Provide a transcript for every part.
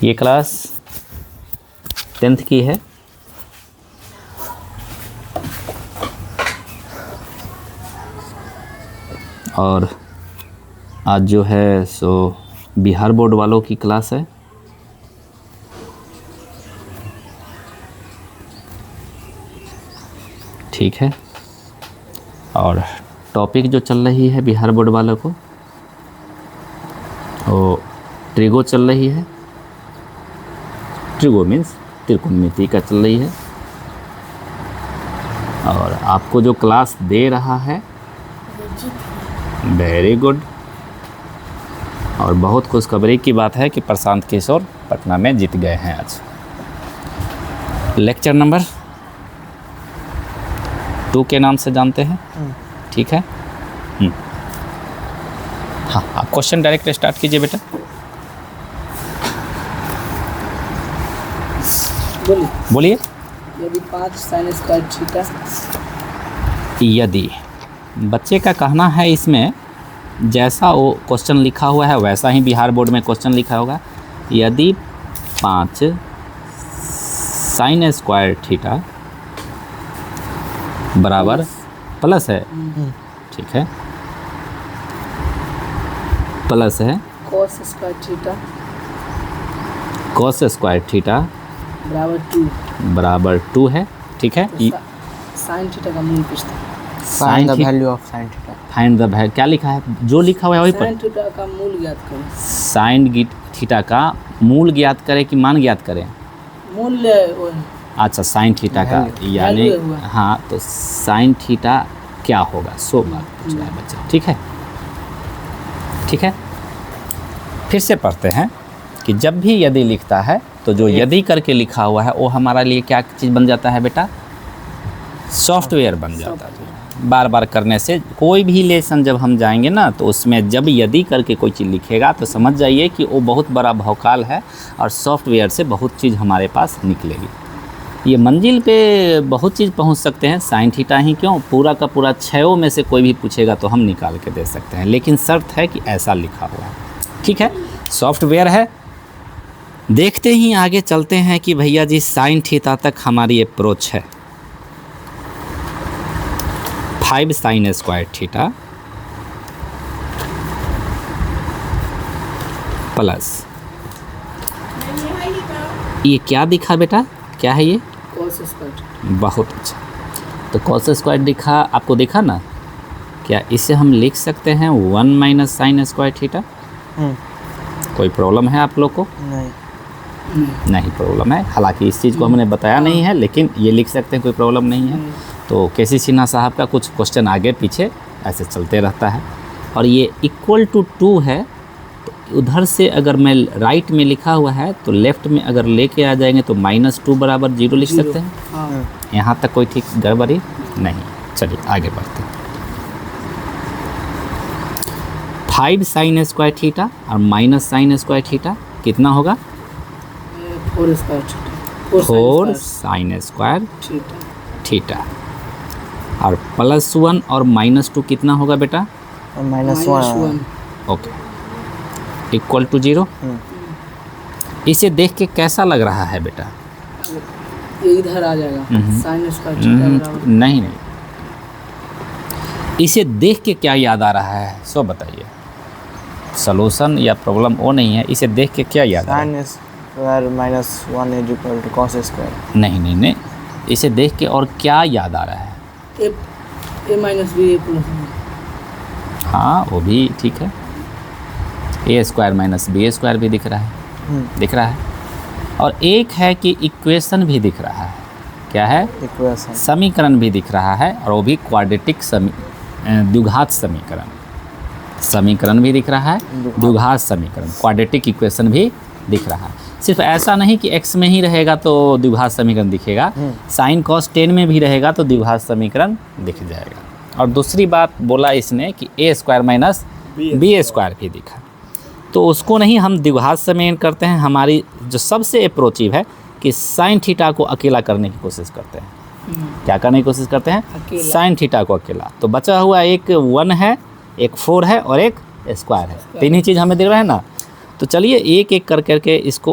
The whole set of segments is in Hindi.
ये क्लास 10th की है। और आज जो है सो बिहार बोर्ड वालों की क्लास है। ठीक है, और टॉपिक जो चल रही है बिहार बोर्ड वालों को वो ट्रिगो चल रही है। ट्रिगो मीन्स त्रिकोणमिति का चल रही है। और आपको जो क्लास दे रहा है, वेरी गुड। और बहुत खुशखबरी की बात है कि प्रशांत किशोर पटना में जीत गए हैं आज। लेक्चर नंबर 2 के नाम से जानते हैं, ठीक है। हाँ, आप क्वेश्चन डायरेक्ट स्टार्ट कीजिए बेटा। बोलिए। यदि 5 sin स्क्वायर थीटा, यदि बच्चे का कहना है इसमें जैसा वो क्वेश्चन लिखा हुआ है वैसा ही बिहार बोर्ड में क्वेश्चन लिखा होगा। यदि 5 sin स्क्वायर थीटा बराबर प्लस है, ठीक है, प्लस है cos square theta cos square theta बराबर 2 2 है, ठीक है। साइन थीटा का मूल पूछता है। Find the value of sine theta. Find the value, क्या लिखा है? जो लिखा हुआ है वही पर। साइन थीटा का मूल ज्ञात करें। साइन थीटा का मूल ज्ञात करें कि मान ज्ञात करें? मूल्य वो है। अच्छा, साइन थीटा का यानी value हुआ। हाँ, तो साइन थीटा क्या होगा सो बात पूछ रहा है बच्चा, ठीक है। ठीक है, फिर से पढ़ते हैं कि जब भी यदि लिखता है तो जो यदि करके लिखा हुआ है वो हमारे लिए क्या चीज़ बन जाता है बेटा? सॉफ्टवेयर बन जाता है। बार बार करने से कोई भी लेसन जब हम जाएंगे ना तो उसमें जब यदि करके कोई चीज़ लिखेगा तो समझ जाइए कि वो बहुत बड़ा भौकाल है और सॉफ्टवेयर से बहुत चीज़ हमारे पास निकलेगी। ये मंजिल पे बहुत चीज़ पहुंच सकते हैं। साइन थीटा ही क्यों, पूरा का पूरा 6 में से कोई भी पूछेगा तो हम निकाल के दे सकते हैं, लेकिन शर्त है कि ऐसा लिखा हुआ है, ठीक है। सॉफ्टवेयर है। देखते ही आगे चलते हैं कि भैया जी साइन थीटा तक हमारी अप्रोच है। 5 sin स्क्वायर थीटा प्लस, ये क्या दिखा बेटा? क्या है ये? cos square. बहुत अच्छा। तो cos स्क्वायर दिखा, आपको दिखा ना? क्या इसे हम लिख सकते हैं 1 माइनस साइन स्क्वायर थीटा? कोई प्रॉब्लम है आप लोग को? नहीं प्रॉब्लम है। हालांकि इस चीज़ को हमने बताया नहीं है, लेकिन ये लिख सकते हैं, कोई प्रॉब्लम नहीं है। तो केसी सिन्हा साहब का कुछ क्वेश्चन आगे पीछे ऐसे चलते रहता है। और ये इक्वल टू 2 है, तो उधर से अगर मैं राइट में लिखा हुआ है तो लेफ्ट में अगर लेके आ जाएंगे तो -2 बराबर 0 लिख सकते हैं। हाँ। यहाँ तक कोई ठीक गड़बड़ी नहीं। चलिए आगे बढ़ते हैं। 5 sin स्क्वायर थीटा और माइनस साइन स्क्वायर थीटा कितना होगा? 4 square theta. 4 sin square theta theta. और +1 और -2 कितना होगा बेटा? -1। Okay, equal to 0। इसे देख के कैसा लग रहा है बेटा? ये इधर आ जाएगा। साइन स्क्वायर थीटा बराबर। नहीं नहीं, इसे देख के क्या याद आ रहा है सो बताइए। सॉल्यूशन या प्रॉब्लम वो नहीं है, इसे देख के क्या याद आ रहा है? Sine square -1 is equal to cos square. नहीं नहीं नहीं, इसे देख के और क्या याद आ रहा है? a minus B a plus B. हाँ, वो भी ठीक है। a square minus B square भी दिख रहा है, दिख रहा है। और एक है कि इक्वेशन भी दिख रहा है। क्या है? इक्वेशन। समीकरण भी दिख रहा है, और वो भी क्वाड्रेटिक द्विघात समीकरण। समीकरण भी दिख रहा है, द्विघात समीकरण, क्वाड्रेटिक इक्वेशन भी दिख रहा है। सिर्फ ऐसा नहीं कि x में ही रहेगा तो द्विघात समीकरण दिखेगा, साइन कॉस 10 में भी रहेगा तो द्विघात समीकरण दिख जाएगा। और दूसरी बात बोला इसने कि a square minus B square भी दिखा, तो उसको नहीं हम द्विघात समीकरण करते हैं। हमारी जो सबसे अप्रोचिव है कि साइन थीटा को अकेला करने की कोशिश करते हैं। क्या करने की कोशिश करते हैं? साइन थीटा को अकेला। तो बचा हुआ एक 1 है, एक 4 है और एक स्क्वायर है। तीन ही चीज़ हमें दिख रहा है ना। तो चलिए एक एक कर करके इसको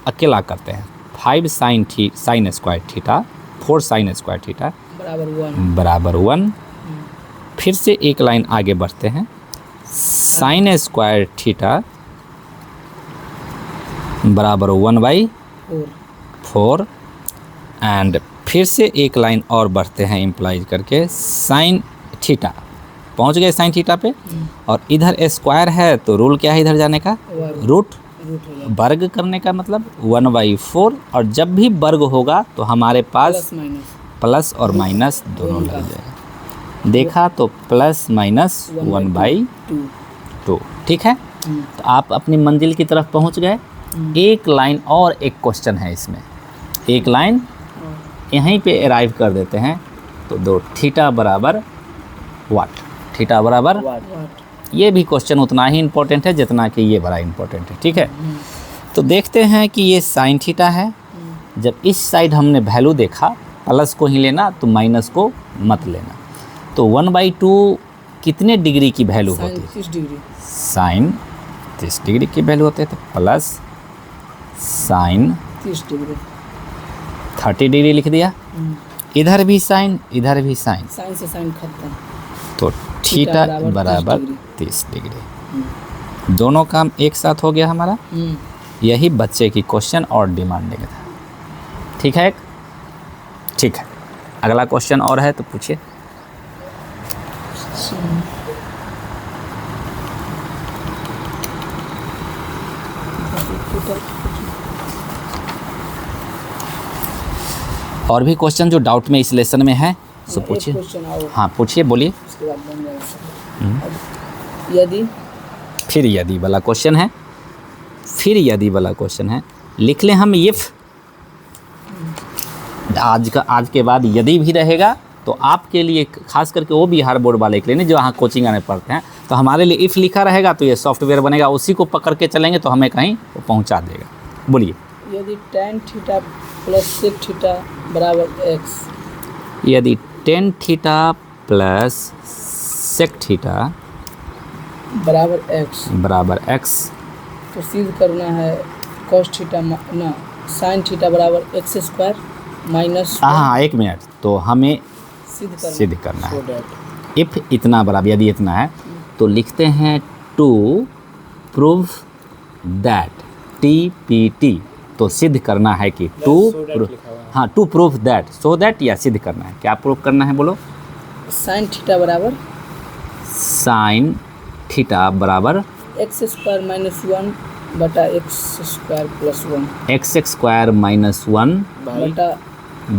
अकेला करते हैं। 5 sign square theta 4 sign square theta बराबर 1। फिर से एक लाइन आगे बढ़ते हैं। साइन स्क्वायर थीटा बराबर 1/4 एंड फिर से एक लाइन और बढ़ते हैं इम्प्लाइज करके। साइन थीटा पहुंच गए साइन थीटा पे, और इधर स्क्वायर है तो रूल क्या है इधर जाने का, रूट वर्ग करने का, मतलब 1/4। और जब भी वर्ग होगा तो हमारे पास प्लस और माइनस दोनों लग जाएगा। देखा तो प्लस माइनस 1/2। ठीक है, तो आप अपनी मंजिल की तरफ पहुंच गए। एक लाइन और एक क्वेश्चन है इसमें, एक लाइन यहीं पे अराइव कर देते हैं। तो दो थीटा बराबर वाट, थीटा बराबर ये भी क्वेश्चन उतना ही इम्पोर्टेंट है जितना कि ये बड़ा इम्पोर्टेंट है। ठीक है, तो देखते हैं कि ये साइन थीटा है। जब इस साइड हमने वैल्यू देखा, प्लस को ही लेना तो माइनस को मत लेना। तो 1/2 कितने डिग्री की वैल्यू होती है? 30 डिग्री। साइन 30 डिग्री की वैल्यू होते थे, प्लस साइन 30 डिग्री 30 डिग्री लिख दिया। इधर भी साइन, इधर भी साइन, साइन से साइन खत्म। तो थीटा बराबर 30 डिग्री। दोनों काम एक साथ हो गया हमारा। यही बच्चे की क्वेश्चन और डिमांडिंग था। ठीक है, ठीक है। अगला क्वेश्चन और है तो पूछिए। और भी क्वेश्चन जो डाउट में इस लेसन में है सो पूछिए। हाँ पूछिए, बोलिए। उसके बाद बन जाएगा। यदि फिर यदि वाला क्वेश्चन है, फिर यदि वाला क्वेश्चन है। लिख लें हम इफ। आज के बाद यदि भी रहेगा तो आपके लिए खास करके वो बिहार बोर्ड वाले के लिए नहीं जो वहाँ कोचिंग आने पढ़ते हैं, तो हमारे लिए इफ़ लिखा रहेगा तो ये सॉफ्टवेयर बनेगा, उसी को पकड़ के चलेंगे तो हमें कहीं वो पहुँचा देगा। बोलिए। यदि tan theta plus sec theta बराबर x, यदि tan theta plus sec theta बराबर x, तो सिद्ध करना है cos थीटा ना sin थीटा बराबर x² माइनस। हाँ एक मिनट, तो हमें सिद्ध करना है। इफ़ इतना बराबर यदि इतना है तो लिखते हैं टू प्रूव दैट, TPT। तो सिद्ध करना है कि to prove that, so that, या सिद्ध करना है। क्या प्रूव करना है बोलो? साइन थीटा बराबर x² माइनस 1 बटा x² प्लस 1, x² माइनस 1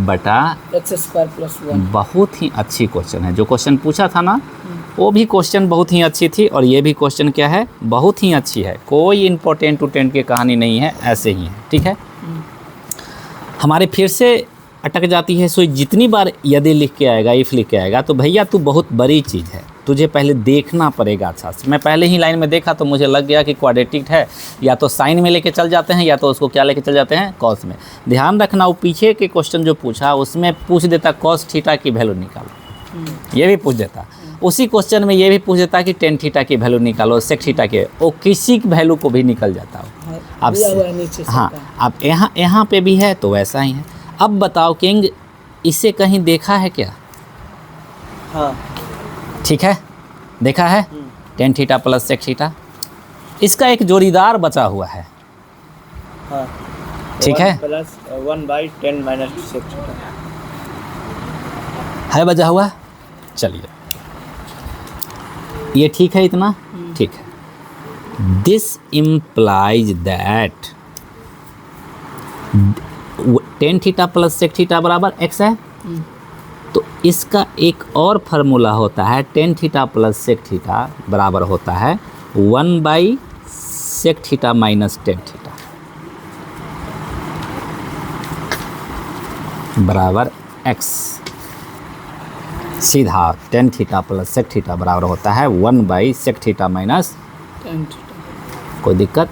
बटा x² प्लस 1। बहुत ही अच्छी क्वेश्चन है। जो क्वेश्चन पूछा था ना वो भी क्वेश्चन बहुत ही अच्छी थी, और ये भी क्वेश्चन क्या है, बहुत ही अच्छी है। कोई इम्पोर्टेंट उटेंट की कहानी नहीं है, ऐसे ही है। ठीक है, हमारे फिर से अटक जाती है। सो जितनी बार यदि लिख के आएगा, इफ़ लिख के आएगा, तो भैया तू बहुत बड़ी चीज़ है, तुझे पहले देखना पड़ेगा अच्छा से। मैं पहले ही लाइन में देखा तो मुझे लग गया कि क्वाड्रेटिक है, या तो साइन में लेके चल जाते हैं या तो उसको क्या लेके चल जाते हैं, कॉस में। ध्यान रखना, वो पीछे के क्वेश्चन जो पूछा उसमें पूछ देता कॉस थीटा की वैल्यू निकालो, ये भी पूछ देता। उसी क्वेश्चन में ये भी पूछ देता कि टेन थीटा की वैल्यू निकालो, सेक थीटा के, वो किसी की वैल्यू को भी निकल जाता हो। अब हाँ, अब यहाँ पे भी है तो वैसा ही है। अब बताओ किंग, इसे कहीं देखा है क्या? हाँ ठीक है, देखा है tan theta plus sec theta. इसका एक जोड़ीदार बचा हुआ है। हाँ ठीक है, प्लस 1/10 माइनस सेक थीटा है बचा हुआ। चलिए ये ठीक है, इतना ठीक है। This implies that tan theta plus sec theta बराबर x है, तो इसका एक और फार्मूला होता है, tan theta plus sec theta बराबर होता है 1/सेक थीटा माइनस टेन थीटा बराबर x। सीधा tan theta plus sec theta बराबर होता है 1/सेक थीटा माइनस टेन थीटा। कोई दिक्कत?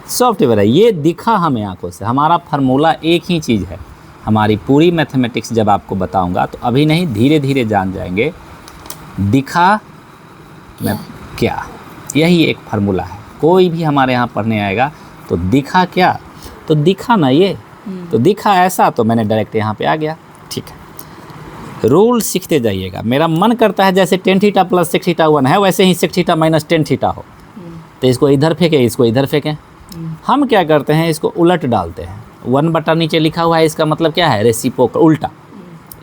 सॉफ्टवेयर है, ये दिखा हमें आंखों से। हमारा फार्मूला एक ही चीज़ है। हमारी पूरी मैथमेटिक्स जब आपको बताऊंगा तो अभी नहीं, धीरे धीरे जान जाएंगे। दिखा मैं क्या, यही एक फार्मूला है। कोई भी हमारे यहाँ पढ़ने आएगा तो दिखा क्या, तो दिखा ना ये, तो दिखा ऐसा, तो मैंने डायरेक्ट यहाँ पे आ गया। ठीक है, रूल सीखते जाइएगा। मेरा मन करता है जैसे tan theta plus sec theta 1 है, वैसे ही sec theta minus tan theta हो, तो इसको इधर फेंकें, इसको इधर फेंकें। हम क्या करते हैं, इसको उलट डालते हैं। 1 बटा नीचे लिखा हुआ है, इसका मतलब क्या है, रेसिप्रोकल, उल्टा,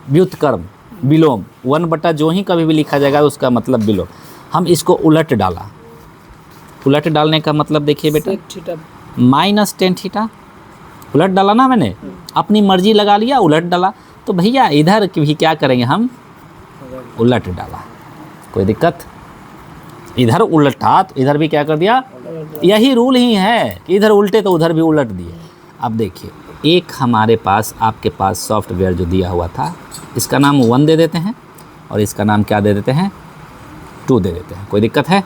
व्युत्क्रम, विलोम। 1 बटा जो ही कभी भी लिखा जाएगा उसका मतलब विलोम। हम इसको उलट डाला, उलट डालने का मतलब देखिए बेटा, sec theta minus tan theta उलट डाला ना मैंने, अपनी मर्जी लगा लिया, उलट डाला। तो भैया इधर भी क्या करेंगे हम, उलट डाला, कोई दिक्कत, इधर उलटा तो इधर भी क्या कर दिया, यही रूल ही है कि इधर उल्टे तो उधर भी उलट दिए। अब देखिए, एक हमारे पास, आपके पास सॉफ्टवेयर जो दिया हुआ था, इसका नाम 1 दे देते हैं और इसका नाम क्या दे देते हैं, 2 दे देते हैं। कोई दिक्कत है,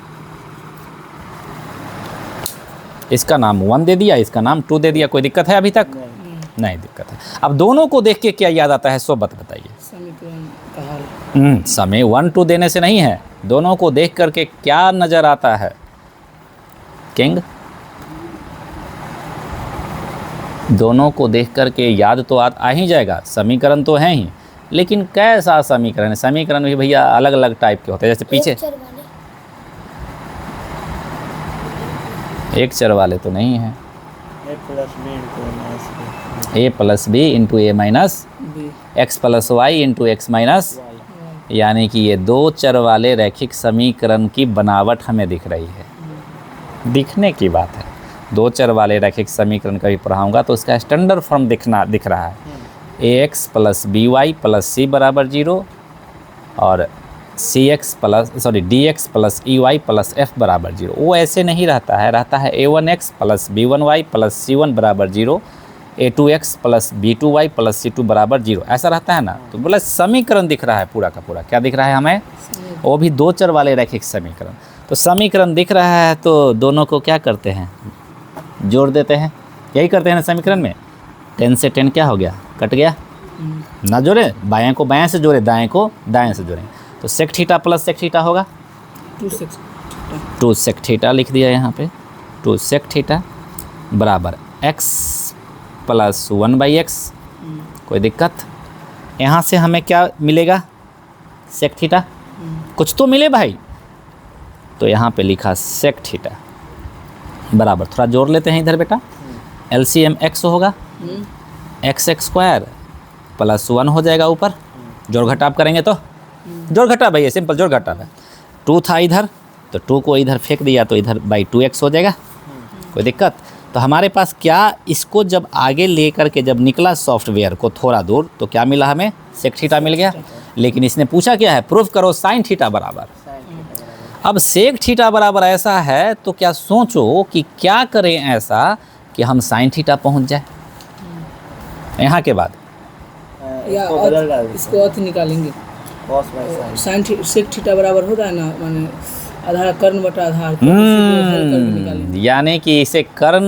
इसका नाम 1 दे दिया, इसका नाम 2 दे दिया, कोई दिक्कत है अभी तक? नहीं दिक्कत है। अब दोनों को देख के क्या याद आता है, सो बताइए। समीकरण का हल। समय 1 2 देने से नहीं है, दोनों को देख करके क्या नज़र आता है किंग? दोनों को देख करके याद तो आ ही जाएगा, समीकरण तो है ही, लेकिन कैसा समीकरण है? समीकरण भी भैया अलग अलग टाइप के होते हैं। जैसे पीछे एक चर वाले तो नहीं है, a plus b into a minus x plus y into x minus, यानी कि ये 2 चर वाले रैखिक समीकरण की बनावट हमें दिख रही है। दिखने की बात है, 2 चर वाले रैखिक समीकरण कभी पढ़ाऊंगा तो उसका स्टैंडर्ड फॉर्म दिख रहा है, ax plus B Y plus C बराबर 0 और dx plus E Y plus F बराबर 0। वो ऐसे नहीं रहता है, रहता है a1x plus b1y plus c1 बराबर 0, a2x plus b2y plus c2 बराबर 0, ऐसा रहता है ना। तो बोला समीकरण दिख रहा है पूरा का पूरा, क्या दिख रहा है हमें, वो भी 2 चर वाले रैखिक समीकरण। तो समीकरण दिख रहा है तो दोनों को क्या करते हैं, जोड़ देते हैं, यही करते हैं ना समीकरण में। 10 से 10 क्या हो गया, कट गया ना, जोड़े बाएं को बाएं से जोड़े, दाएं को दाएं से जोड़ें, तो sec theta plus sec theta होगा 2 सेक थीटा लिख दिया यहाँ पे, 2 सेक थीटा बराबर x प्लस 1/x। कोई दिक्कत? यहाँ से हमें क्या मिलेगा, सेक थीटा, कुछ तो मिले भाई, तो यहाँ पे लिखा सेक थीटा बराबर, थोड़ा जोड़ लेते हैं इधर बेटा, LCM x होगा x स्क्वायर प्लस 1 हो जाएगा ऊपर, जोड़ घटाव करेंगे तो जोड़ घटाव भैया, सिंपल जोड़ घटाव है। 2 था इधर, तो 2 को इधर फेंक दिया तो इधर बाई 2x हो जाएगा, कोई दिक्कत? तो हमारे पास क्या, इसको जब आगे लेकर के जब निकला सॉफ्टवेयर को थोड़ा दूर, तो क्या मिला हमें, सेक थीटा मिल गया। लेकिन इसने पूछा क्या है, प्रूफ करो साइन थीटा बराबर। अब सेक थीटा बराबर ऐसा है तो क्या सोचो कि क्या करें ऐसा कि हम साइन थीटा पहुंच जाए। यहाँ के बाद या इसको अर्थ निकालेंगे, साइन सेक थीटा बराबर होता है ना, माने आधार कर्ण बटा आधार, तो निकालेंगे। यानी कि इसे कर्ण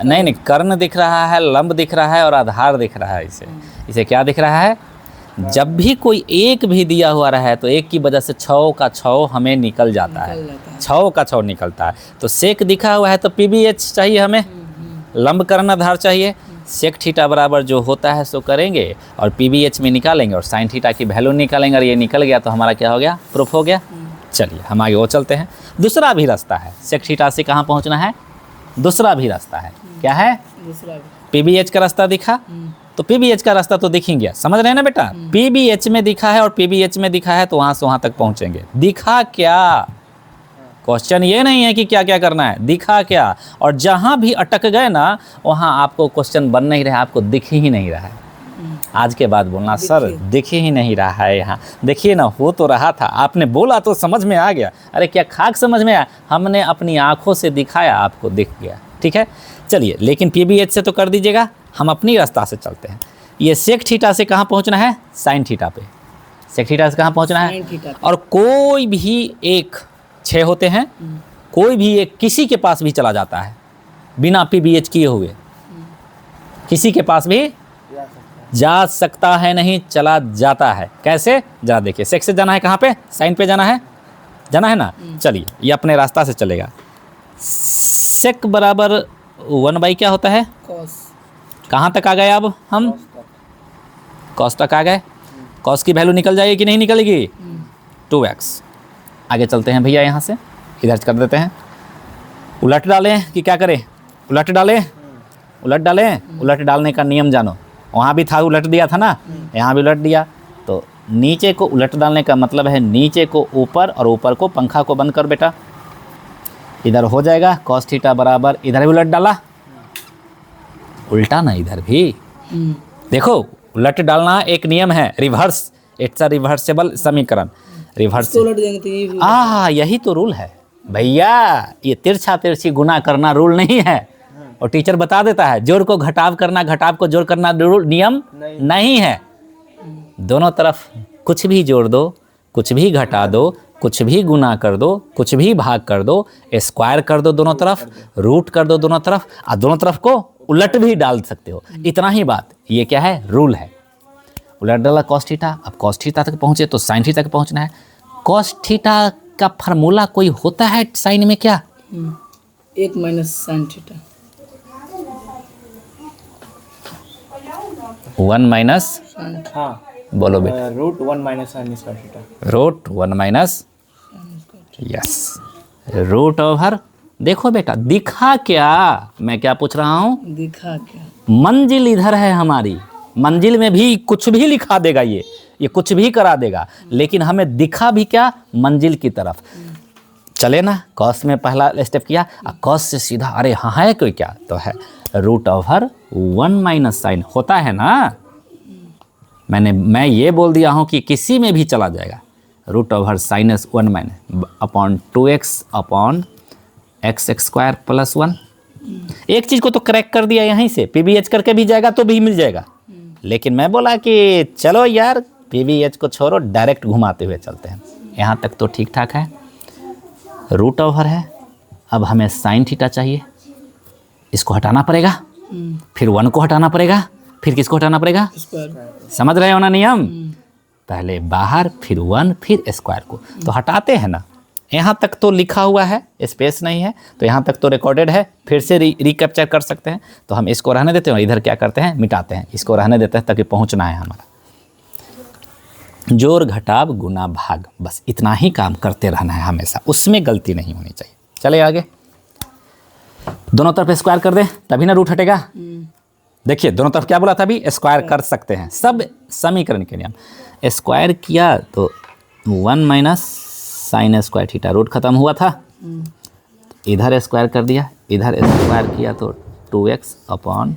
नहीं, कर्ण दिख रहा है, लंब दिख रहा है और आधार दिख रहा है। इसे क्या दिख रहा है, जब भी कोई एक भी दिया हुआ रहा है तो एक की वजह से 6 का 6 हमें निकल जाता है, 6 का 6 निकलता है। तो सेक दिखा हुआ है तो PBH चाहिए हमें, लंब कर्ण आधार चाहिए, सेक थीटा बराबर जो होता है सो करेंगे और PBH में निकालेंगे और साइन थीटा की वैल्यू निकालेंगे, और ये निकल गया तो हमारा क्या हो गया, प्रूफ हो गया। चलिए हम आगे वो चलते हैं। दूसरा भी रास्ता है, सेक थीटा से कहाँ पहुँचना है, दूसरा भी रास्ता है, क्या है, PBH का रास्ता दिखा, तो PBH का रास्ता तो दिख ही गया, समझ रहे हैं ना बेटा। PBH में दिखा है और PBH में दिखा है तो वहाँ से वहाँ तक पहुँचेंगे। दिखा क्या, क्वेश्चन ये नहीं है कि क्या क्या करना है, दिखा क्या। और जहाँ भी अटक गए ना वहाँ आपको क्वेश्चन बन नहीं रहा है, आपको दिख ही नहीं रहा है। आज के बाद बोलना सर दिख ही नहीं रहा है, यहाँ देखिए ना, हो तो रहा था, आपने बोला तो समझ में आ गया। अरे क्या खाक समझ में आया, हमने अपनी आँखों से दिखाया, आपको दिख गया, ठीक है। चलिए, लेकिन PBH से तो कर दीजिएगा, हम अपनी रास्ता से चलते हैं। ये सेक थीटा से कहाँ पहुँचना है, साइन थीटा पे। सेक थीटा से कहाँ पहुँचना है, और कोई भी एक 6 होते हैं, कोई भी एक किसी के पास भी चला जाता है बिना PBH किए हुए, किसी के पास भी जा सकता है, नहीं चला जाता है। कैसे, जरा देखिए, सेक से जाना है कहाँ पे, साइन पे जाना है ना। चलिए ये अपने रास्ता से चलेगा। सेक बराबर 1 बाई क्या होता है, कॉस। कहाँ तक आ गए अब हम, कॉस तक आ गए। कॉस की वैल्यू निकल जाएगी कि नहीं निकलेगी, 2x। आगे चलते हैं भैया, यहाँ से इधर कर देते हैं, उलट डालें कि क्या करें, उलट डालें, उलट डालें। उलट डालने का नियम जानो, वहाँ भी था उलट दिया था ना, यहाँ भी उलट दिया। तो नीचे को उलट डालने का मतलब है नीचे को ऊपर और ऊपर को, पंखा को बंद कर बेटा, इधर हो जाएगा cos थीटा बराबर, इधर भी उलट डाला, उल्टा ना इधर भी। देखो उलट डालना एक नियम है, रिवर्स, इट्स अ रिवर्सेबल समीकरण, रिवर्स तो उलट देंगे तो ये भी यही तो रूल है भैया। ये तिरछा तिरछी गुना करना रूल नहीं है, और टीचर बता देता है जोड़ को घटाव करना, घटाव को जोड़ करना रूल नियम नहीं है। दोनों तरफ कुछ भी जोड़ दो, कुछ भी घटा दो, कुछ भी गुना कर दो, कुछ भी भाग कर दो, स्क्वायर कर दो दोनों तरफ, रूट कर दो दोनों तरफ, और दोनों तरफ को उलट भी डाल सकते हो। इतना ही बात, ये क्या है, रूल है। उलट डाला cos थीटा, अब cos थीटा तक पहुँचे तो sin थीटा तक पहुँचना है। cos थीटा का फार्मूला कोई होता है साइन में क्या, 1 माइनस साइन थीटा, 1 माइनस, हाँ बोलो बेटा, root 1 minus sine square theta, root 1 minus, yes, root over. देखो बेटा दिखा क्या, मैं क्या पूछ रहा हूँ, दिखा क्या, मंजिल इधर है हमारी, मंजिल में भी कुछ भी लिखा देगा, ये कुछ भी करा देगा, लेकिन हमें दिखा भी क्या, मंजिल की तरफ। चले ना, कॉस में पहला स्टेप किया, और कॉस से सीधा अरे हाँ है कोई क्या, तो है रूट ओवर 1 माइनस साइन होता है ना। मैं ये बोल दिया हूँ कि किसी में भी चला जाएगा, root over sinus 1 minus upon 2x upon x square plus 1। एक चीज़ को तो क्रैक कर दिया यहीं से, PBH करके भी जाएगा तो भी मिल जाएगा, लेकिन मैं बोला कि चलो यार PBH को छोड़ो, डायरेक्ट घुमाते हुए चलते हैं। यहाँ तक तो ठीक ठाक है, रूट ओवर है। अब हमें साइन थीटा चाहिए, इसको हटाना पड़ेगा, फिर 1 को हटाना पड़ेगा, फिर किसको हटाना पड़ेगा, स्क्वायर। समझ रहे हो ना नियम, पहले बाहर फिर 1 फिर स्क्वायर को, तो हटाते हैं ना। यहाँ तक तो लिखा हुआ है, स्पेस नहीं है तो यहाँ तक तो रिकॉर्डेड है, फिर से रिकैप्चर कर सकते हैं। तो हम इसको रहने देते हैं, इधर क्या करते हैं, मिटाते हैं, इसको रहने देते हैं ताकि पहुँचना है हमारा। जोड़ घटाव गुना भाग, बस इतना ही काम करते रहना है हमेशा, उसमें गलती नहीं होनी चाहिए। चले आगे, दोनों तरफ स्क्वायर कर दें तभी ना रूट हटेगा। देखिए दोनों तरफ क्या बोला था अभी, स्क्वायर कर सकते हैं, सब समीकरण के नियम। स्क्वायर किया तो 1 minus sine square theta, root खत्म हुआ था, इधर स्क्वायर कर दिया, इधर स्क्वायर किया तो 2x upon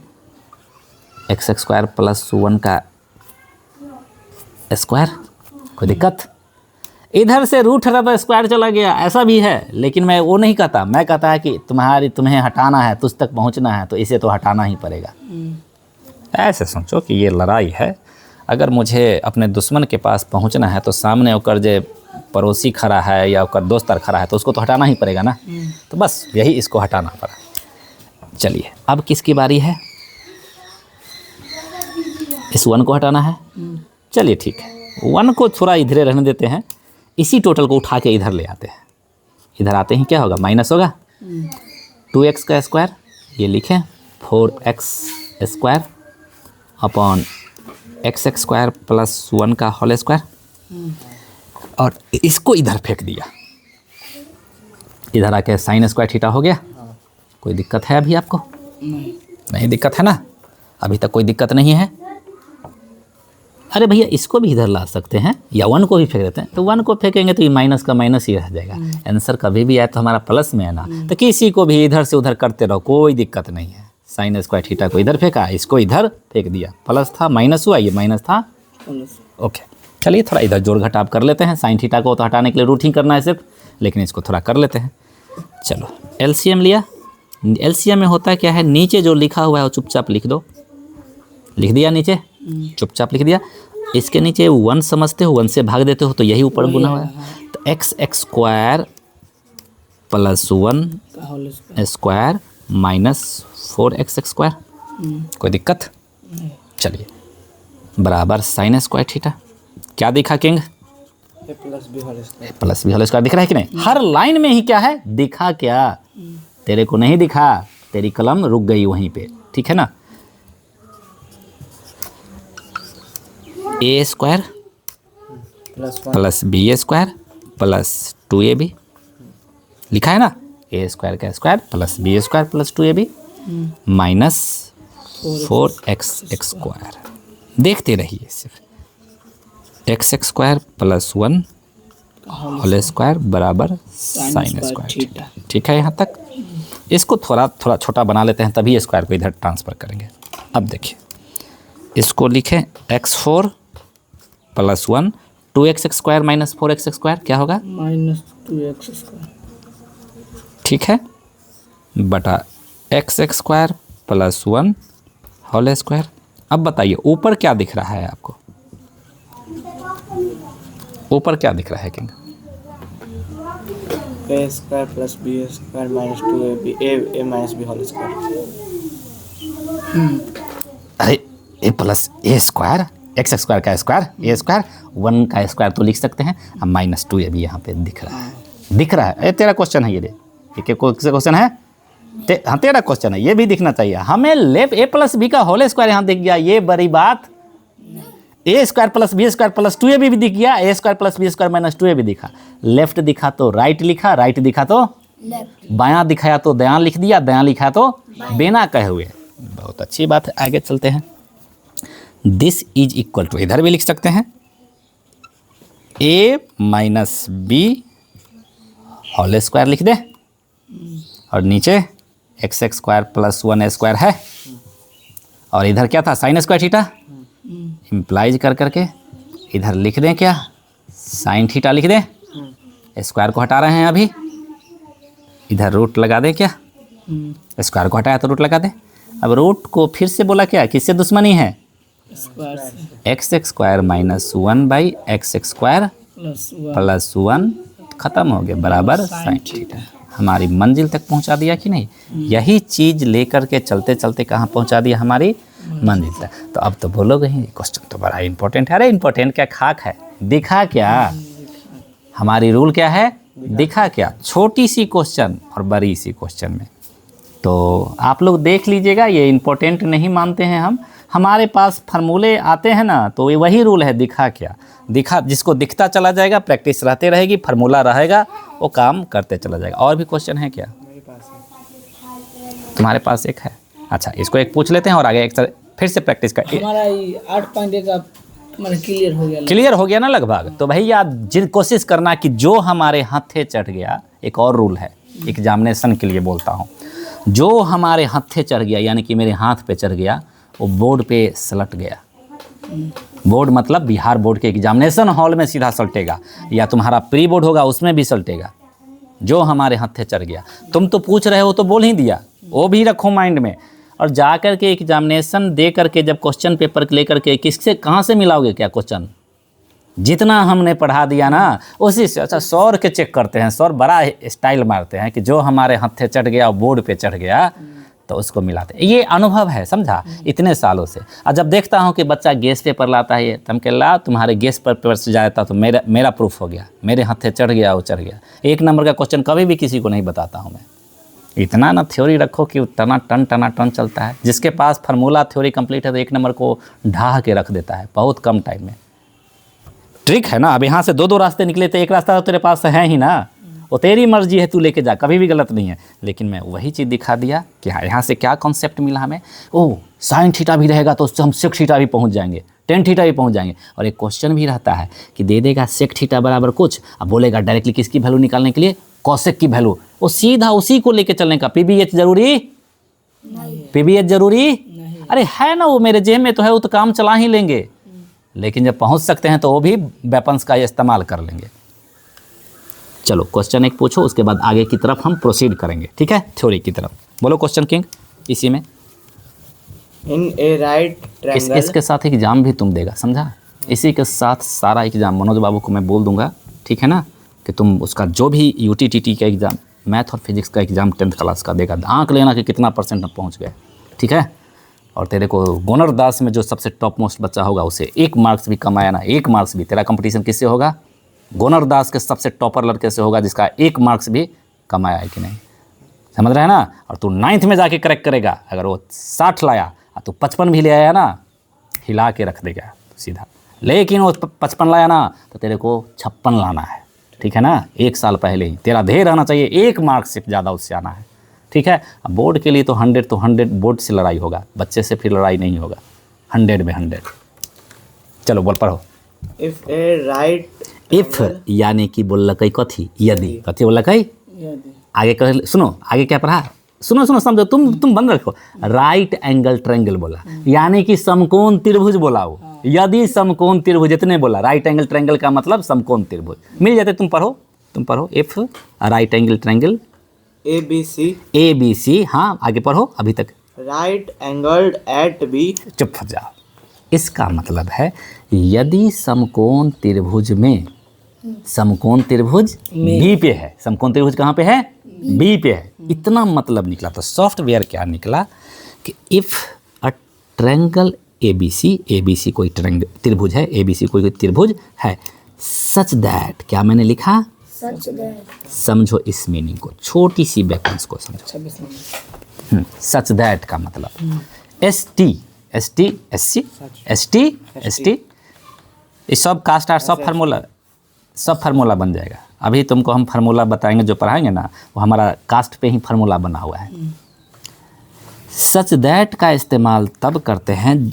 x square plus 1 का स्क्वायर। कोई दिक्कत, इधर से रूट हटा तो स्क्वायर चला गया, ऐसा भी है, लेकिन मैं वो नहीं कहता, मैं कहता है कि तुम्हें हटाना है, तुझ तक पहुंचना है तो इसे तो हटाना ही पड़ेगा। ऐसे सोचो कि ये लड़ाई है, अगर मुझे अपने दुश्मन के पास पहुंचना है तो सामने होकर जो पड़ोसी खड़ा है या होकर दोस्त खड़ा है तो उसको तो हटाना ही पड़ेगा ना, तो बस यही इसको हटाना पड़ा। चलिए अब किसकी बारी है, इस 1 को हटाना है। चलिए ठीक है, 1 को थोड़ा इधर रहने देते हैं, इसी टोटल को उठा के इधर ले आते हैं। इधर आते ही क्या होगा, माइनस होगा, 2x का स्क्वायर, ये लिखें 4x square upon x square plus 1 का होल स्क्वायर, और इसको इधर फेंक दिया, इधर आके साइन स्क्वायर थीटा हो गया। कोई दिक्कत है अभी आपको, नहीं दिक्कत है ना, अभी तक कोई दिक्कत नहीं है। अरे भैया इसको भी इधर ला सकते हैं, या 1 को भी फेंक देते हैं, तो 1 को फेंकेंगे तो ये माइनस का माइनस ही रह जाएगा, आंसर कभी भी आए तो हमारा प्लस में है ना, तो किसी को भी इधर से उधर करते रहो, कोई दिक्कत नहीं है। साइन स्क्वायर थीटा को इधर फेंका, इसको इधर फेंक दिया, प्लस था माइनस हुआ, ये माइनस था, ओके। चलिए थोड़ा इधर जोड़ घटाव कर लेते हैं, साइन थीटा को तो हटाने के लिए रूट ही करना है सिर्फ, लेकिन इसको थोड़ा कर लेते हैं। चलो एलसीएम लिया, एलसीएम में होता है क्या है, नीचे जो लिखा हुआ है वो चुपचाप लिख दो, लिख दिया नीचे, चुपचाप लिख दिया। इसके नीचे 1 समझते हो, 1 से भाग देते हो तो यही ऊपर गुना हुआ है, तो x square plus 1 square minus 4x square. कोई दिक्कत, चलिए बराबर साइन स्क्वायर थीटा, क्या दिखा किंग, plus b whole plus b whole square दिख रहा है कि नहीं, हर लाइन में ही क्या है दिखा, क्या तेरे को नहीं दिखा, तेरी कलम रुक गई वहीं पे, ठीक है ना। A square plus B square plus 2ab लिखा है ना, ए स्क्वायर का square plus B square plus 2ab minus 4x square. देखते रहिए सिर्फ, X square plus 1 whole square बराबर साइन स्क्वायर थीटा। ठीक है यहाँ तक। इसको थोड़ा छोटा बना लेते हैं, तभी स्क्वायर को इधर ट्रांसफ़र करेंगे। अब देखिए इसको लिखें x4 plus 1 2x square minus 4x square क्या होगा, माइनस 2x स्क्वायर, ठीक है, बटा x square plus 1 whole square. अब बताइए ऊपर क्या दिख रहा है आपको, ऊपर क्या दिख रहा है king? A square plus B square minus 2ab A minus B whole square. अरे A plus A square, X square का स्क्वायर ए स्क्वायर 1 का स्क्वायर तो लिख सकते हैं। अब माइनस 2ab यहाँ पे दिख रहा है, दिख रहा है। ये तेरा क्वेश्चन है, ये दे एक क्वेश्चन है, हाँ तेरा क्वेश्चन है, ये भी दिखना चाहिए हमें। लेफ्ट ए प्लस बी का होल स्क्वायर यहाँ दिख गया, ये बड़ी बात। A square plus B square plus 2ab भी दिख गया, A square plus B square minus 2ab दिखा। लेफ्ट दिखा तो राइट लिखा, राइट दिखा तो बायां दिखाया तो दायां लिख दिया, दायां लिखा तो बिना कहे हुए। बहुत अच्छी बात है, आगे चलते हैं। दिस इज इक्वल टू, इधर भी लिख सकते हैं ए माइनस बी होल स्क्वायर लिख दे, और नीचे एक्स स्क्वायर प्लस 1 स्क्वायर है, और इधर क्या था साइन स्क्वायर थीटा, इम्प्लाइज कर करके इधर लिख दें क्या, साइन थीटा लिख दें। स्क्वायर को हटा रहे हैं अभी, इधर रूट लगा दें क्या, स्क्वायर को हटाया तो रूट लगा दें। अब रूट को फिर से बोला क्या, किससे दुश्मनी है, स्क्वायर से, x square minus 1 by x square plus 1 खत्म हो गया बराबर साइन थीटा। हमारी मंजिल तक पहुंचा दिया कि नहीं। यही चीज़ लेकर के चलते चलते कहाँ पहुंचा दिया, हमारी मंजिल तक। तो अब तो बोलोगे ही क्वेश्चन तो बड़ा इंपॉर्टेंट है। अरे इंपॉर्टेंट क्या, खाक है, दिखा क्या, हमारी रूल क्या है, दिखा क्या। छोटी सी क्वेश्चन और बड़ी सी क्वेश्चन में तो आप लोग देख लीजिएगा, ये इंपॉर्टेंट नहीं मानते हैं हम। हमारे पास फार्मूले आते हैं ना, तो ये वही रूल है, दिखा क्या, दिखा जिसको दिखता चला जाएगा, प्रैक्टिस रहते रहेगी, फार्मूला रहेगा, वो काम करते चला जाएगा। और भी क्वेश्चन है क्या, मेरे पास है, तुम्हारे पास एक है। अच्छा इसको एक पूछ लेते हैं और आगे एक फिर से प्रैक्टिस कर। हमारा 8.1 का मतलब क्लियर हो गया, क्लियर हो गया ना लगभग। तो भैया जिन कोशिश करना कि जो हमारे हाथे चढ़ गया, एक और रूल है एग्जामिनेशन के लिए बोलता हूँ, जो हमारे हाथे चढ़ गया यानी कि मेरे हाथ पे चढ़ गया, वो बोर्ड पे सलट गया। बोर्ड मतलब बिहार बोर्ड के एग्जामिनेशन हॉल में सीधा सलटेगा, या तुम्हारा प्री बोर्ड होगा उसमें भी सलटेगा। जो हमारे हाथे चढ़ गया, तुम तो पूछ रहे हो तो बोल ही दिया, वो भी रखो माइंड में। और जा कर के एग्जामिनेशन दे करके जब क्वेश्चन पेपर लेकर के किससे कहाँ से मिलाओगे क्या क्वेश्चन, जितना हमने पढ़ा दिया ना उसी से। अच्छा सौर के चेक करते हैं, सौर बड़ा स्टाइल मारते हैं कि जो हमारे हाथे चढ़ गया और बोर्ड पे चढ़ गया तो उसको मिलाते हैं। ये अनुभव है, समझा, इतने सालों से। और जब देखता हूँ कि बच्चा गेस पेपर लाता है, तम के ला तुम्हारे गेस पेपर से जाता तो मेरा प्रूफ हो गया, मेरे हाथे चढ़ गया वो चढ़ गया। 1 नंबर का क्वेश्चन कभी भी किसी को नहीं बताता हूँ मैं। इतना ना थ्योरी रखो कि टना टन चलता है। जिसके पास फार्मूला थ्योरी कंप्लीट है तो 1 नंबर को ढाह के रख देता है बहुत कम टाइम में। ट्रिक है ना। अब यहाँ से 2 रास्ते निकले तो एक रास्ता तो तेरे पास है ही ना, वो तेरी मर्जी है, तू लेके जा, कभी भी गलत नहीं है। लेकिन मैं वही चीज़ दिखा दिया कि हाँ यहाँ से क्या कॉन्सेप्ट मिला हमें। ओह साइन थीटा भी रहेगा तो हम सेक थीटा भी पहुँच जाएंगे, टेन थीटा भी पहुँच जाएंगे। और एक क्वेश्चन भी रहता है कि दे देगा सेक थीटा बराबर कुछ, अब बोलेगा डायरेक्टली किसकी वैल्यू निकालने के लिए, कॉसेक की वैल्यू। वो सीधा उसी को लेके चलने का। पीबीएच जरूरी नहीं, पीबीएच जरूरी नहीं। अरे है ना, वो मेरे जेब में तो है, वो तो काम चला ही लेंगे। लेकिन जब पहुंच सकते हैं तो वो भी वेपन्स का इस्तेमाल कर लेंगे। चलो क्वेश्चन एक पूछो, उसके बाद आगे की तरफ हम प्रोसीड करेंगे, ठीक है, थ्योरी की तरफ। बोलो क्वेश्चन किंग। इसी में इन ए राइट ट्रायंगल, इसके साथ एग्जाम भी तुम देगा, समझा। इसी के साथ सारा एग्जाम मनोज बाबू को मैं बोल दूंगा, ठीक है ना, कि तुम उसका जो भी यूटीटीटी का एग्ज़ाम, मैथ और फिजिक्स का एग्ज़ाम 10th क्लास का देगा, आंक लेना कि कितना % पहुंच गए, ठीक है। और तेरे को गोनर दास में जो सबसे टॉप मोस्ट बच्चा होगा उसे 1 मार्क्स भी कम आया ना, 1 मार्क्स भी। तेरा कंपटीशन किससे होगा, गोनर दास के सबसे टॉपर लड़के से होगा जिसका 1 मार्क्स भी कम आया है कि नहीं, समझ रहा है ना। और तू 9th में जाके करेक्ट करेगा, अगर वो 60 लाया और तू 55 भी ले आया ना, हिला के रख देगा सीधा। लेकिन वो 55 लाया ना तो तेरे को 56 लाना है, ठीक है ना। 1 साल पहले ही तेरा ध्येय रहना चाहिए 1 मार्क से ज़्यादा उससे आना है, ठीक है। अब बोर्ड के लिए तो 100 बोर्ड से लड़ाई होगा, बच्चे से फिर लड़ाई नहीं होगा। 100 में 100। चलो बोल पढ़ो। इफ यानी कि बोल कई कथी, यदि कथी बोल कई आगे कह, सुनो आगे क्या पढ़ा, सुनो समझो, तुम बंद रखो। राइट एंगल ट्रायंगल बोला, यानी कि समकोण त्रिभुज बोला वो। यदि समकोण त्रिभुज इतने बोला, राइट एंगल ट्रायंगल का मतलब समकोण त्रिभुज मिल जाते। तुम पढ़ो if right angle triangle ABC। हाँ आगे पढ़ो अभी तक। Right angled at B. चुप हो जाओ। इसका मतलब है यदि समकोण त्रिभुज में, समकोण त्रिभुज बी पे है, समकोण त्रिभुज कहाँ पे है, बी पे है, इतना मतलब निकला। तो सॉफ्टवेयर क्या निकला कि इफ अ ट्रायंगल ABC कोई त्रिभुज है, ABC कोई त्रिभुज है, सच दैट, क्या मैंने लिखा, समझो इस मीनिंग को, छोटी सी वैकेंस को समझो। सच दैट का मतलब ST इस सब कास्ट आर सब फार्मूला बन जाएगा। अभी तुमको हम फार्मूला बताएंगे, जो पढ़ाएंगे ना वो हमारा कास्ट पे ही फार्मूला बना हुआ है। सच दैट का इस्तेमाल तब करते हैं,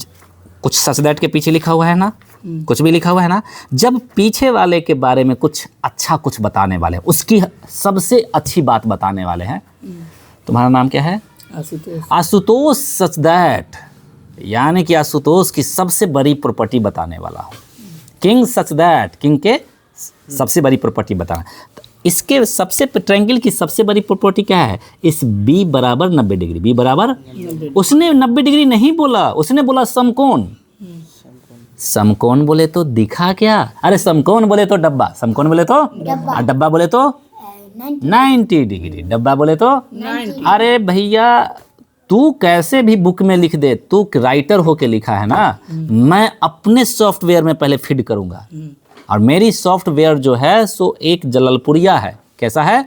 कुछ सच दैट के पीछे लिखा हुआ है ना, कुछ भी लिखा हुआ है ना, जब पीछे वाले के बारे में कुछ अच्छा कुछ बताने वाले, उसकी सबसे अच्छी बात बताने वाले हैं। तुम्हारा नाम क्या है, आशुतोष। सच दैट यानी कि आशुतोष की सबसे बड़ी प्रॉपर्टी बताने वाला हूँ। किंग सच दैट, किंग के सबसे बड़ी प्रॉपर्टी बताना। तो इसके सबसे ट्रायंगल की सबसे बड़ी प्रॉपर्टी क्या है, इस B बराबर 90 डिग्री, B बराबर, उसने 90 डिग्री नहीं बोला, उसने बोला समकोण। समकोण बोले तो दिखा क्या, अरे समकोण बोले तो डब्बा, समकोण बोले तो डब्बा बोले तो 90 डिग्री, डब्बा बोले तो 90। अरे भैया तू कैसे भी बुक में लिख दे, तू राइटर होके लिखा है ना, मैं अपने सॉफ्टवेयर में पहले फीड करूंगा। और मेरी सॉफ्टवेयर जो है सो एक जललपुरिया है। कैसा है,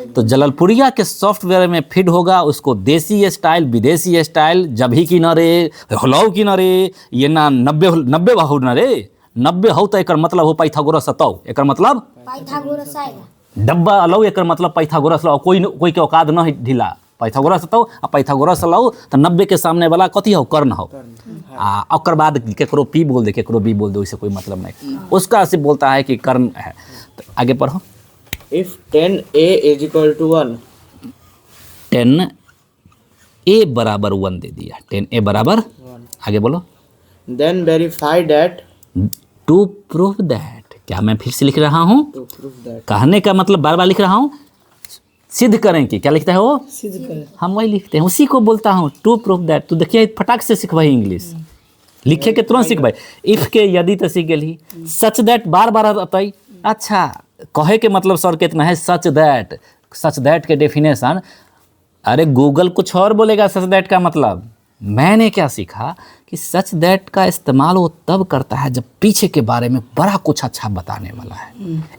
तो जललपुरिया के सॉफ्टवेयर में फीड होगा। उसको देसी स्टाइल, विदेशी स्टाइल, जभी की न रे, हलौ की न रे, ये ना 90 बहु न रे, 90 हो तो एकर मतलब हो पाइथागोरस तौ, एकर मतलब पाइथागोरस आएगा। डब्बा अलौ एकर मतलब पाइथागोरस लौ, कोई के औकात न ढीला, पाइथागोरस तौ आ पाइथागोरस लौ तो 90 के सामने वाला कथी हो, कर्ण हो। ओकर बाद केकरो P बोल दे, केकरो B बोल दे, उससे कोई मतलब नहीं, उसका सिर्फ बोलता है कि कर्ण है। तो आगे पढ़ो। If 10A is equal to 1, 10A बराबर 1 दे दिया, 10A बराबर 1। आगे बोलो। then verify that, to prove that, क्या मैं फिर से लिख रहा हूँ, to prove that, कहने का मतलब बार बार लिख रहा हूँ, सिद्ध करें कि, क्या लिखता है वो, सिद्ध करें, हम वही लिखते हैं, उसी को बोलता हूँ टू प्रूव दैट। तो देखिए फटाक से सीख भाई, इंग्लिश लिखे के तुरंत सीख भाई। इफ के यदि तो सीख गई, सच दैट बार बार अतई। अच्छा कहे के मतलब सर कितना है, सच दैट, सच दैट के डेफिनेशन, अरे गूगल कुछ और बोलेगा सच दैट का मतलब। मैंने क्या सीखा कि सच दैट का इस्तेमाल वो तब करता है जब पीछे के बारे में बड़ा कुछ अच्छा बताने वाला है।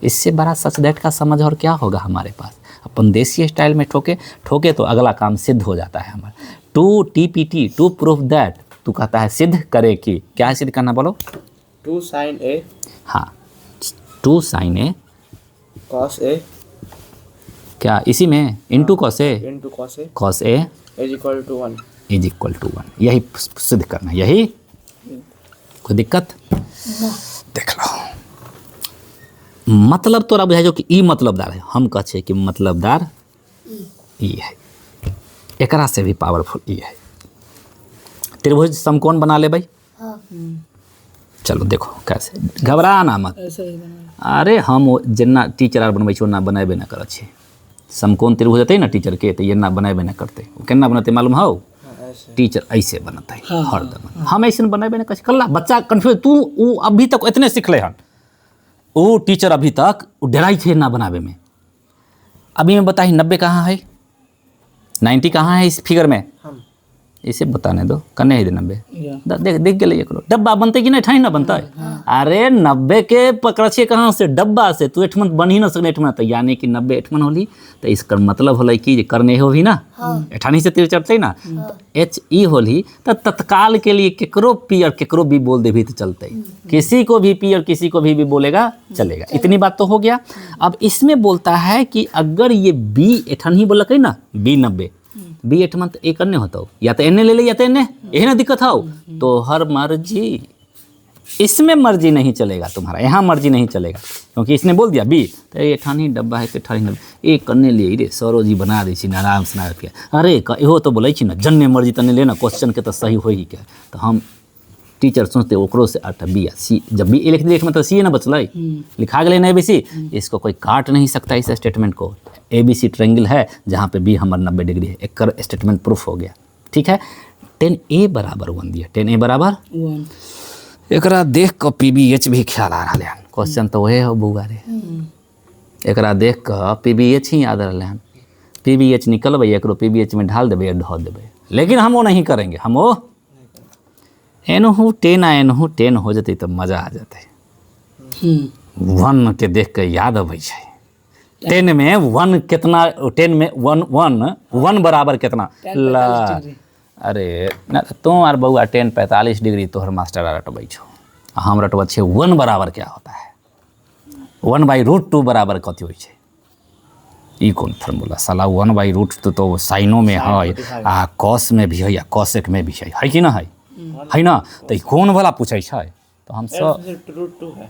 इससे बड़ा सच दैट का समझ और क्या होगा हमारे पास। अपन देसी स्टाइल में ठोके तो अगला काम सिद्ध हो जाता है हमारा। To TPT, to proof that, तू कहता है सिद्ध करे कि, क्या है सिद्ध करना बोलो, to sin A, हाँ, to sine A cos A क्या इसी में, into cos A, into cos A cos A is equal to 1. Is equal to 1, यही सिद्ध करना, यही कोई दिक्कत देख लो। मतलब तोरा बुझाइ कि ई मतलबदार है, हम कह छे कि मतलबदार ई है, एकरा से भी पावरफुल ई है। त्रिभुज समकोण बना ले भाई। चलो देखो कैसे, घबरा ना मत। अरे हम जेना टीचर आर बनबै छी ओना बनेबे ना करै छी। समकोण त्रिभुज हेतै ना टीचर के, तो ये ना बनेबे ना करते। केना बनते मालूम हो, टीचर ऐसे बनता है हरदम, हम ऐसे बनेबे ना करै छी। कल्ला बच्चा कन्फ्यूज, तू अभी तक इतने सीखले हन, वो टीचर अभी तक डराई थे ना बनावे में। अभी मैं बताई 90 कहाँ है, 90 कहाँ है इस फिगर में, इसे बताने दो, करने ही दे 90। या देख देख के लिए करो, डब्बा बनते कि नहीं, ठाई ना बनता है। अरे 90 के पकड़ छे कहाँ से, डब्बा से। तू एठमन बन ही ना सकने एठमन, तो यानी कि 90 एठमन होली, तो इसका मतलब होलै कि करने हो भी ना, एठानी से तीर चढ़ते ना, एच ई होली, तो तत्काल के लिए केकरो पी और केकरो भी बोल दे भी तो चलते, किसी को भी पी और किसी को भी बोलेगा चलेगा। इतनी बात तो हो गया। अब इसमें बोलता है कि अगर ये बी एठन ही बोलक है ना, बी 90 बी एठमन तो एक अन्य होता हो, या तो एने ले ले या तो एने, यही ना दिक्कत हो। तो हर मर्जी, इसमें मर्जी नहीं चलेगा तुम्हारा, यहाँ मर्जी नहीं चलेगा, क्योंकि इसने बोल दिया बी, तो ये ठानी डब्बा है, ठानी डब्बा एक करने लिए रे सरोजी बना दी छी आराम से ना रुपया। अरे इहो तो बोले छी ना, जन्ने मर्जी तने लेना, क्वेश्चन के तो सही हो ही क्या। तो हम टीचर सोचते ओकरो से अट बी सी, जब बी ए लिख दिए मतलब सी ना बचल, लिखा गए ना ABC, इसको कोई काट नहीं सकता इस स्टेटमेंट को। ABC ट्रायंगल है जहाँ पे बी हमारा 90 डिग्री है, एक स्टेटमेंट प्रूफ हो गया। ठीक है, 10A बराबर 1 दिया, 10A बराबर 1। एकरा देख कर PBH भी ख्याल आ रहा है। क्वेश्चन तो वही हो बुआ रे, एकरा देख कर PBH ही याद रहा है। PBH निकलबै, एक PBH में ढाल देबै, ढो देबै, लेकिन हम वो नहीं करेंगे। हम वो एनहू 10 आ एनहू 10 हो जाते तो मजा आ जाते। 1 के देख के याद अबै छै, 10 में 1 कितना, 10 में 1 बराबर कितना ला। अरे ना तुम आर बउआ 10 45 डिग्री तोहर मास्टर आर रटबै छो, हम रटबै छे 1 बराबर क्या होता है, 1/√2 बराबर कथी होइ छै। ई कौन फार्मूला साला, 1/√2 तो साइनो में है आ कॉस में भी है या कॉसेक में भी है कि ना है ना। तो ई कौन वाला पूछे छै, तो हम सब √2 है।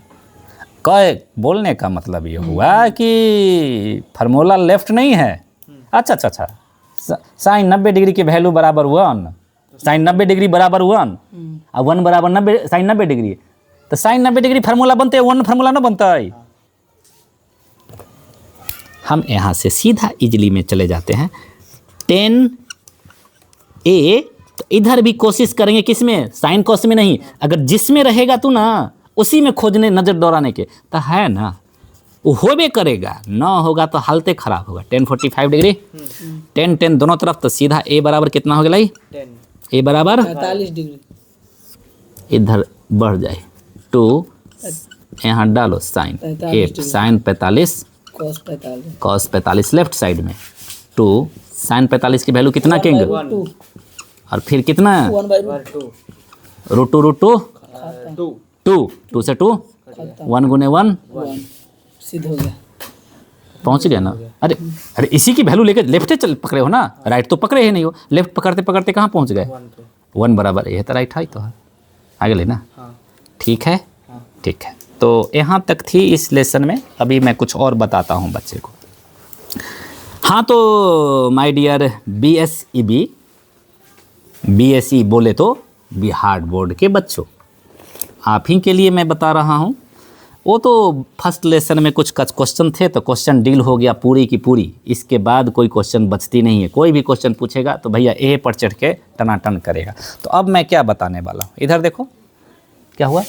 कहे बोलने का मतलब ये हुआ कि फार्मूला लेफ्ट नहीं है। अच्छा, साइन 90 डिग्री की वैल्यू बराबर 1, साइन 90 डिग्री बराबर 1 और 1 बराबर 90 साइन 90 डिग्री, तो साइन 90 डिग्री फार्मूला बनते, 1 फार्मूला ना बनता है। हम यहाँ से सीधा इजली में चले जाते हैं 10A, तो इधर भी कोशिश करेंगे किसमें, साइन कॉस में नहीं, अगर जिसमें रहेगा तू ना उसी में खोजने नज़र दौड़ाने के, तो है ना वो होबे करेगा, ना होगा तो हालते खराब होगा। 10 45 डिग्री 10 10 दोनों तरफ, तो सीधा A बराबर कितना हो गया, 10 A बराबर 45 डिग्री, इधर बढ़ जाए 2, यहाँ डालो sine 8 sine 45 cos 45 left side में 2 साइन 45 की वैल्यू कितना केंगे, और फिर कितना 1/√2 2 से 2 1 गुने 1 सिद्ध हो गया, पहुंच गया ना। अरे इसी की वैल्यू लेकर लेफ्ट चल पकड़े हो ना, राइट तो पकड़े ही नहीं हो, लेफ्ट पकड़ते पकड़ते कहाँ पहुंच गए, 1 बराबर यह तो राइट है, तो आगे लेना। ठीक है, ठीक है, तो यहाँ तक थी इस लेसन में। अभी मैं कुछ और बताता हूँ बच्चे को। हाँ, तो माय डियर BSE बोले तो बिहार बोर्ड के बच्चों, आप ही के लिए मैं बता रहा हूँ। वो तो फर्स्ट लेसन में कुछ क्वेश्चन थे, तो क्वेश्चन डील हो गया पूरी की पूरी, इसके बाद कोई क्वेश्चन बचती नहीं है। कोई भी क्वेश्चन पूछेगा तो भैया A पर चढ़ के टनाटन करेगा। तो अब मैं क्या बताने वाला हूँ, इधर देखो क्या हुआ।